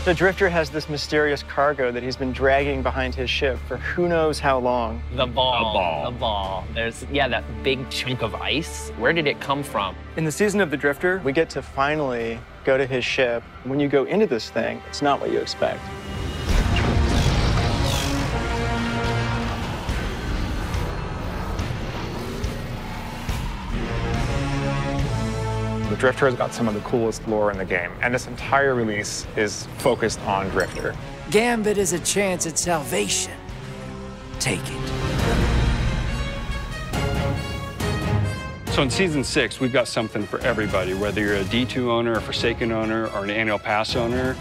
The Drifter has this mysterious cargo that he's been dragging behind his ship for who knows how long. The ball. There's, yeah, that big chunk of ice. Where did it come from? In the season of the Drifter, we get to finally go to his ship. When you go into this thing, it's not what you expect. The Drifter has got some of the coolest lore in the game, and this entire release is focused on Drifter. Gambit is a chance at salvation. Take it. So in Season 6, we've got something for everybody, whether you're a D2 owner, a Forsaken owner, or an annual pass owner.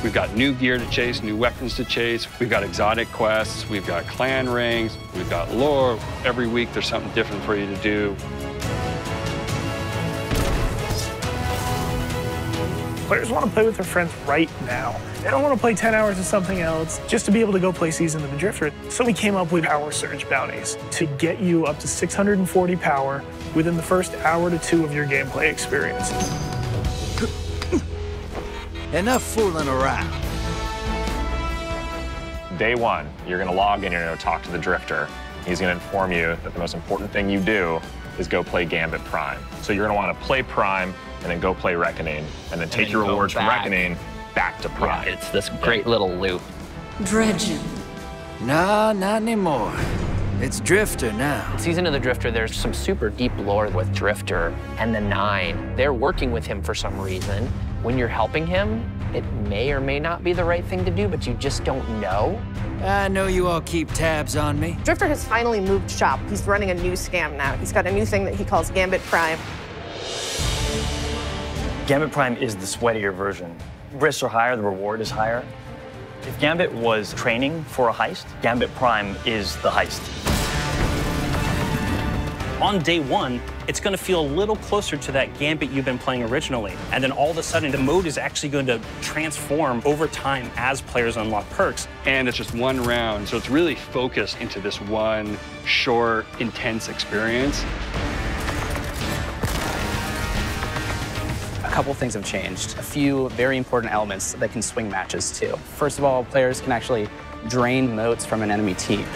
We've got new gear to chase, new weapons to chase. We've got exotic quests. We've got clan rings. We've got lore. Every week, there's something different for you to do. Players want to play with their friends right now. They don't want to play 10 hours of something else just to be able to go play Season of the Drifter. So we came up with Power Surge bounties to get you up to 640 power within the first hour to 2 of your gameplay experience. Enough fooling around. Day one, you're going to log in, you're going to talk to the Drifter. He's going to inform you that the most important thing you do is go play Gambit Prime. So you're going to want to play Prime and then go play Reckoning, and then take your rewards from Reckoning back to Prime. Yeah, it's this great little loop. Dredging. Nah, not anymore. It's Drifter now. Season of the Drifter, there's some super deep lore with Drifter and the Nine. They're working with him for some reason. When you're helping him, it may or may not be the right thing to do, but you just don't know. I know you all keep tabs on me. Drifter has finally moved shop. He's running a new scam now. He's got a new thing that he calls Gambit Prime. Gambit Prime is the sweatier version. Risks are higher, the reward is higher. If Gambit was training for a heist, Gambit Prime is the heist. On day one, it's going to feel a little closer to that Gambit you've been playing originally. And then all of a sudden, the mode is actually going to transform over time as players unlock perks. And it's just one round, so it's really focused into this one short, intense experience. A couple things have changed. A few very important elements that can swing matches too. First of all, players can actually drain motes from an enemy team.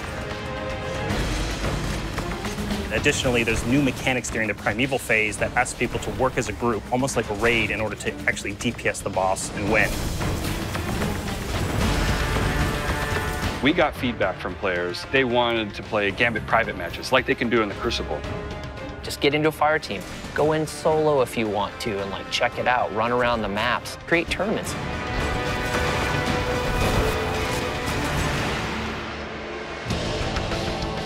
Additionally, there's new mechanics during the primeval phase that asks people to work as a group, almost like a raid, in order to actually DPS the boss and win. We got feedback from players. They wanted to play Gambit private matches like they can do in the Crucible. Just get into a fire team. Go in solo if you want to and like check it out. Run around the maps. Create tournaments.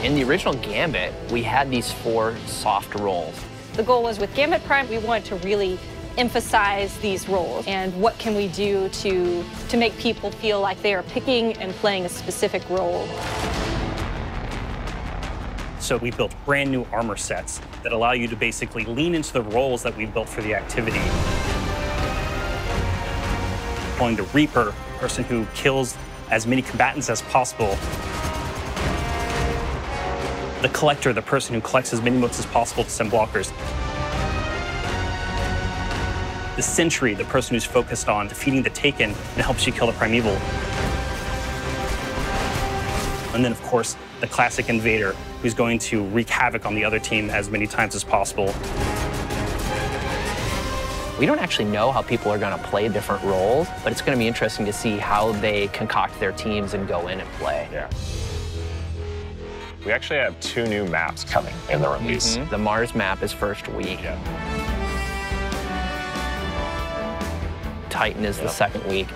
In the original Gambit, we had these 4 soft roles. The goal was with Gambit Prime, we wanted to really emphasize these roles and what can we do to make people feel like they are picking and playing a specific role. So we built brand new armor sets that allow you to basically lean into the roles that we built for the activity. Calling the Reaper, a person who kills as many combatants as possible. The Collector, the person who collects as many motes as possible to send blockers. The Sentry, the person who's focused on defeating the Taken and helps you kill the Primeval. And then, of course, the classic Invader, who's going to wreak havoc on the other team as many times as possible. We don't actually know how people are going to play different roles, but it's going to be interesting to see how they concoct their teams and go in and play. Yeah. We actually have 2 new maps coming in the release. The Mars map is first week. Yeah. Titan is the second week.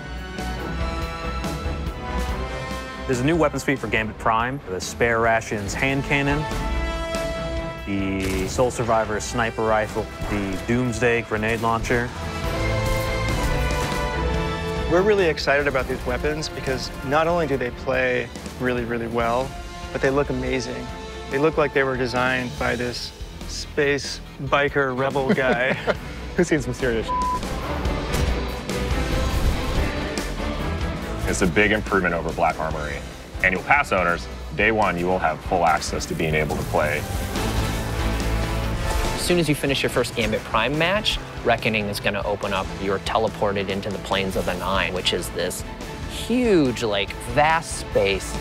There's a new weapon suite for Gambit Prime, the Spare Rations hand cannon, the Soul Survivor sniper rifle, the Doomsday grenade launcher. We're really excited about these weapons because not only do they play really, really well, but they look amazing. They look like they were designed by this space biker rebel guy who's seen some serious shit. It's a big improvement over Black Armory. Annual Pass owners, day one, you will have full access to being able to play. As soon as you finish your first Gambit Prime match, Reckoning is going to open up. You're teleported into the Plains of the Nine, which is this huge, like, vast space.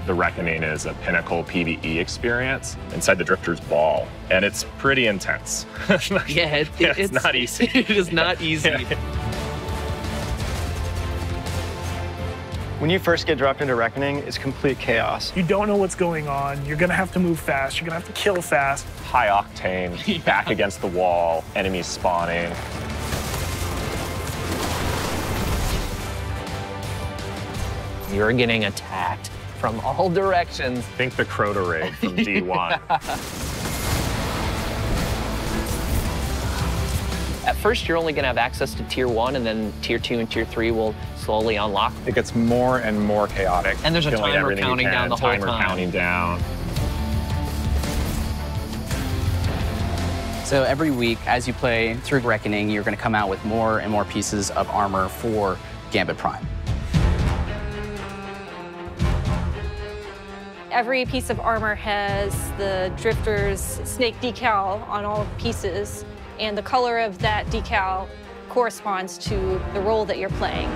The Reckoning is a pinnacle PvE experience inside the Drifter's Ball, and it's pretty intense. Yeah, it's not easy. It is not easy. When you first get dropped into Reckoning, it's complete chaos. You don't know what's going on. You're gonna have to move fast. You're gonna have to kill fast. High octane, back against the wall, enemies spawning. You're getting attacked from all directions. Think the Crota raid from D1. At first, you're only going to have access to Tier 1, and then Tier 2 and Tier 3 will slowly unlock. It gets more and more chaotic. And there's a Killing timer everything you counting can, down the whole timer time. counting down. So every week, as you play through Reckoning, you're going to come out with more and more pieces of armor for Gambit Prime. Every piece of armor has the Drifter's snake decal on all pieces, and the color of that decal corresponds to the role that you're playing.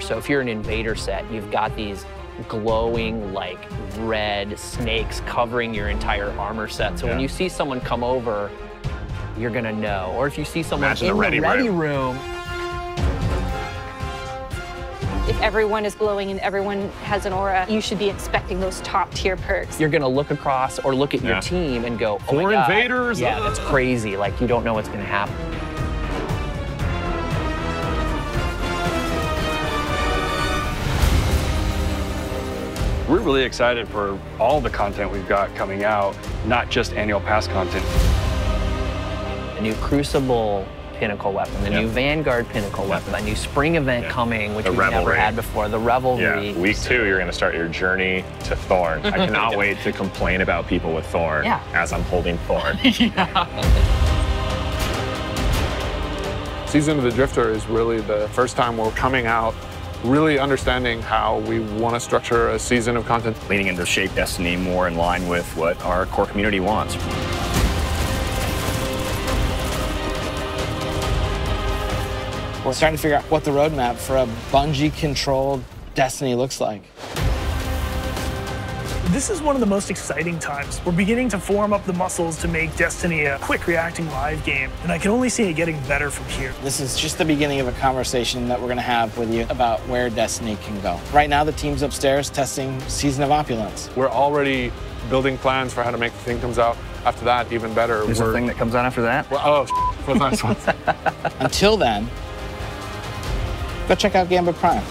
So if you're an invader set, you've got these glowing, like, red snakes covering your entire armor set. So when you see someone come over, you're gonna know. Or if you see someone in the ready room. If everyone is glowing and everyone has an aura, you should be expecting those top tier perks. You're gonna look across or look at your team and go, oh my God. Invaders! Yeah, that's crazy. Like, you don't know what's gonna happen. We're really excited for all the content we've got coming out, not just annual pass content. The new Crucible pinnacle weapon, the new Vanguard pinnacle weapon, a new spring event coming, which we've never had before, the Revelry. Yeah, week 2, you're gonna start your journey to Thorn. I cannot wait to complain about people with Thorn as I'm holding Thorn. Season of the Drifter is really the first time we're coming out really understanding how we want to structure a season of content. Leaning into shape Destiny more in line with what our core community wants. We're starting to figure out what the roadmap for a Bungie-controlled Destiny looks like. This is one of the most exciting times. We're beginning to form up the muscles to make Destiny a quick reacting live game, and I can only see it getting better from here. This is just the beginning of a conversation that we're going to have with you about where Destiny can go. Right now, the team's upstairs testing Season of Opulence. We're already building plans for how to make the thing comes out after that even better. There's a thing that comes out after that? Well, for the next one. Until then, go check out Gambit Prime.